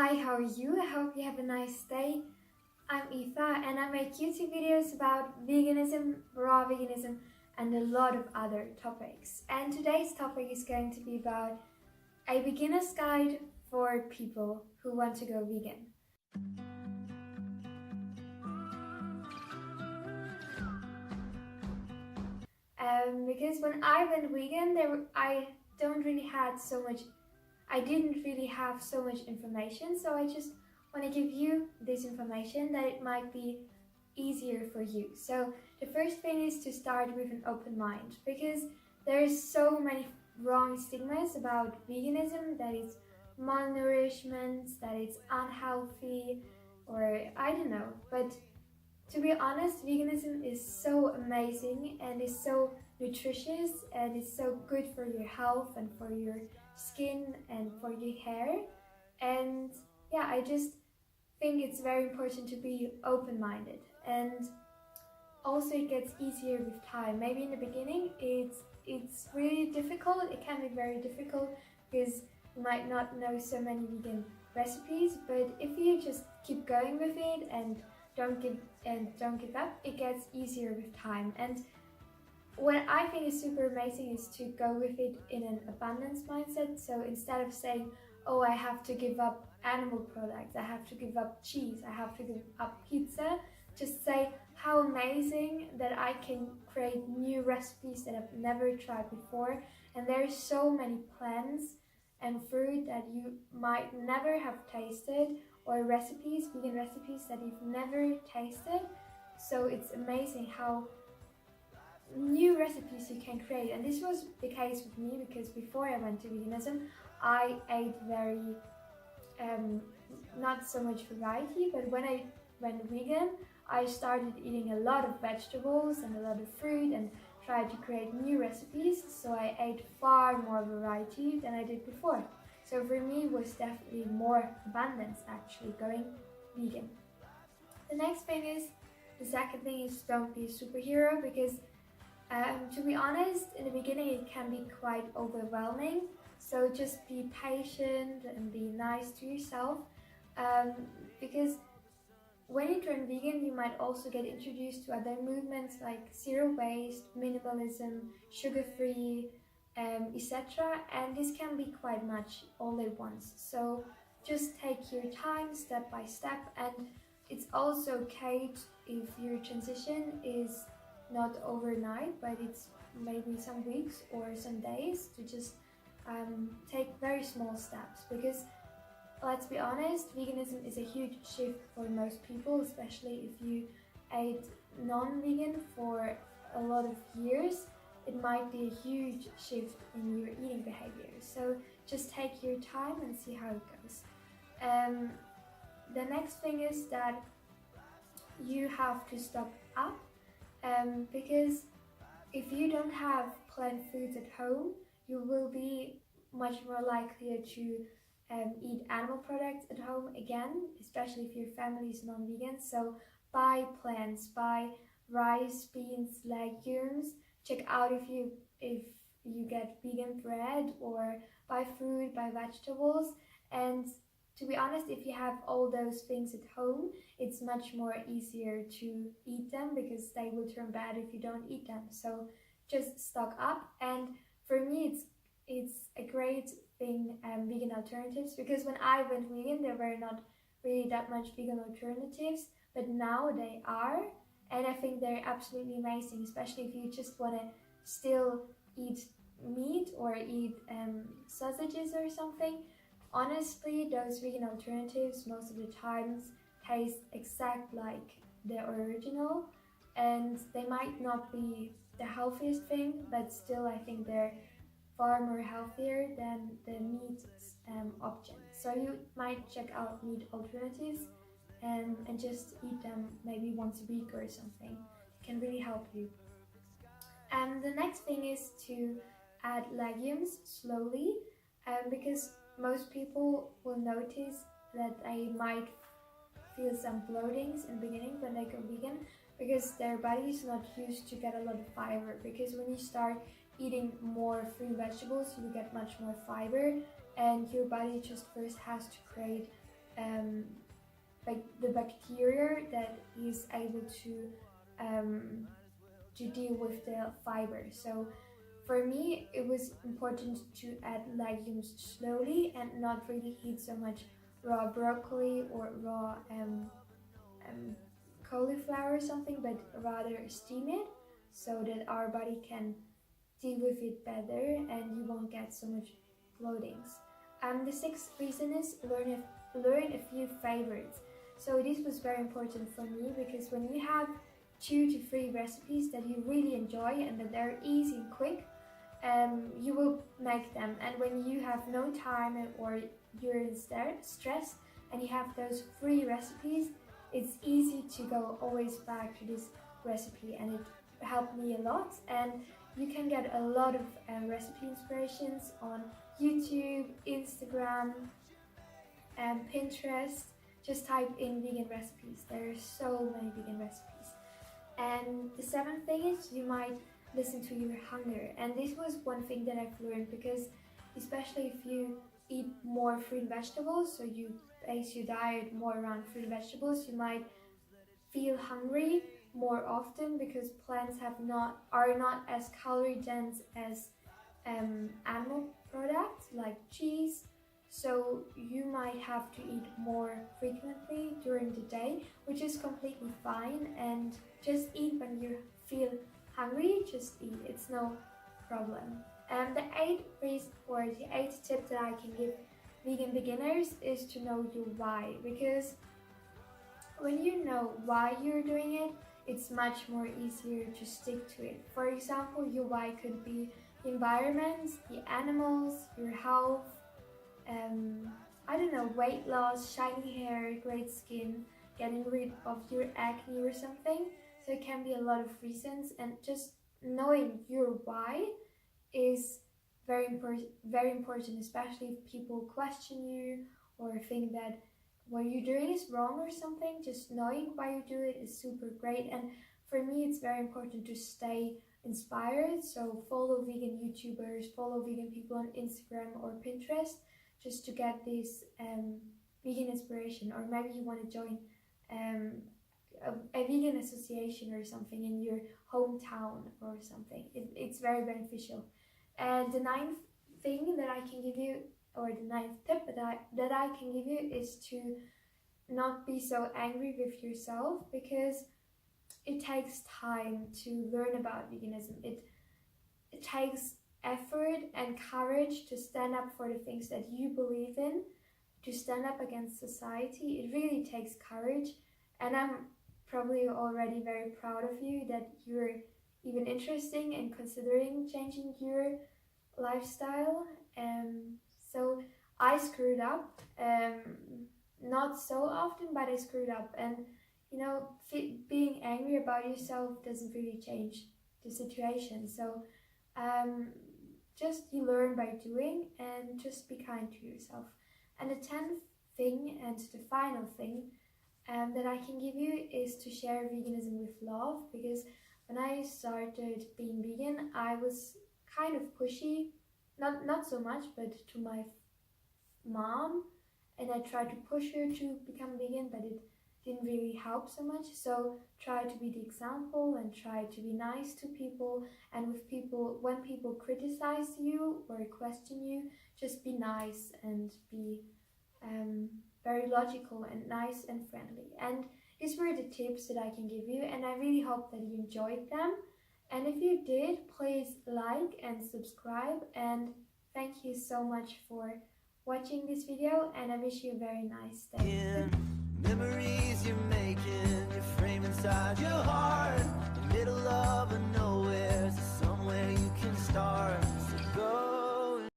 Hi, how are you? I hope you have a nice day. I'm Aoife and I make YouTube videos about veganism, raw veganism, and a lot of other topics. And today's topic is going to be about a beginner's guide for people who want to go vegan. Because when I went vegan, I didn't really have so much information, so I just want to give you this information that it might be easier for you. So the first thing is to start with an open mind, because there's so many wrong stigmas about veganism, that it's malnourishment, that it's unhealthy, or I don't know. But to be honest, veganism is so amazing and is so nutritious and is so good for your health and for your skin and for your hair. And yeah, I just think it's very important to be open-minded. And also it gets easier with time. Maybe in the beginning it's really difficult. It can be very difficult because you might not know so many vegan recipes, but if you just keep going with it and don't give up, it gets easier with time. And what I think is super amazing is to go with it in an abundance mindset. So instead of saying, oh, I have to give up animal products, I have to give up cheese, I have to give up pizza, just say how amazing that I can create new recipes that I've never tried before. And there's so many plants and fruit that you might never have tasted, or recipes, vegan recipes that you've never tasted. So it's amazing how new recipes you can create. And this was the case with me, because before I went to veganism, I ate very not so much variety, but when I went vegan, I started eating a lot of vegetables and a lot of fruit and tried to create new recipes, so I ate far more variety than I did before. So for me it was definitely more abundance actually going vegan. The next thing is, the second thing is, don't be a superhero, because to be honest, in the beginning it can be quite overwhelming. So just be patient and be nice to yourself, because when you turn vegan, you might also get introduced to other movements like zero waste, minimalism, sugar-free, etc. And this can be quite much all at once. So just take your time, step by step. And it's also okay if your transition is not overnight, but it's maybe some weeks or some days, to just take very small steps. Because let's be honest, veganism is a huge shift for most people, especially if you ate non-vegan for a lot of years. It might be a huge shift in your eating behavior. So just take your time and see how it goes. The next thing is that you have to stock up, because if you don't have plant foods at home, you will be much more likely to eat animal products at home again, especially if your family is non-vegan. So buy plants, buy rice, beans, legumes. Check out if you get vegan bread, or buy fruit, buy vegetables. And to be honest, if you have all those things at home, it's much more easier to eat them, because they will turn bad if you don't eat them. So just stock up. And for me, it's a great thing, vegan alternatives, because when I went vegan, there were not really that much vegan alternatives, but now they are, and I think they're absolutely amazing, especially if you just want to still eat meat or eat sausages or something. Honestly, those vegan alternatives most of the times taste exact like the original, and they might not be the healthiest thing, but still I think they're far more healthier than the meat option. So you might check out meat alternatives and just eat them maybe once a week or something. It can really help you. And the next thing is to add legumes slowly, because most people will notice that they might feel some bloatings in the beginning when they go vegan, because their body is not used to get a lot of fiber. Because when you start eating more fruit and vegetables, you get much more fiber, and your body just first has to create um, the bacteria that is able to deal with the fiber. So for me, it was important to add legumes slowly and not really eat so much raw broccoli or raw um, cauliflower or something, but rather steam it so that our body can deal with it better and you won't get so much bloatings. The sixth reason is learn a few favorites. So this was very important for me because when you have 2 to 3 recipes that you really enjoy and that they're easy and quick, you will make them. And when you have no time or you're stressed and you have those 3 recipes, it's easy to go always back to this recipe, and it helped me a lot. And you can get a lot of recipe inspirations on YouTube, Instagram, and Pinterest. Just type in vegan recipes. There are so many vegan recipes. And the 7th thing is you might listen to your hunger. And this was one thing that I've learned, because especially if you eat more fruit and vegetables, so you base your diet more around fruit and vegetables, you might feel hungry more often because plants are not as calorie dense as animal products like cheese. So you might have to eat more frequently during the day, which is completely fine, and just eat when you feel hungry, just eat, it's no problem. And the 8th tip that I can give vegan beginners is to know your why, because when you know why you're doing it, it's much more easier to stick to it. For example, your why could be the environment, the animals, your health, I don't know, weight loss, shiny hair, great skin, getting rid of your acne or something. So it can be a lot of reasons, and just knowing your why is very important, especially if people question you or think that what you're doing is wrong or something. Just knowing why you do it is super great. And for me, it's very important to stay inspired. So follow vegan YouTubers, follow vegan people on Instagram or Pinterest, just to get this vegan inspiration. Or maybe you want to join a vegan association or something in your hometown or something. It's very beneficial. And the 9th thing that I can give you, or the 9th tip that I can give you, is to not be so angry with yourself, because it takes time to learn about veganism. It takes effort and courage to stand up for the things that you believe in, to stand up against society. It really takes courage, and I'm probably already very proud of you that you're even interested in considering changing your lifestyle. So I screwed up, not so often, but I screwed up, and you know, being angry about yourself doesn't really change the situation. So just you learn by doing, and just be kind to yourself. And the 10th thing, and the final thing that I can give you, is to share veganism with love. Because when I started being vegan, I was kind of pushy, not so much, but to my mom, and I tried to push her to become vegan, but it didn't really help so much. So try to be the example and try to be nice to people. And when people criticize you or question you, just be nice and be very logical and nice and friendly. And these were the tips that I can give you, and I really hope that you enjoyed them. And if you did, please like and subscribe, and thank you so much for watching this video, and I wish you a very nice day. Memories you're making, you frame inside your heart, the middle of a nowhere, so somewhere you can start.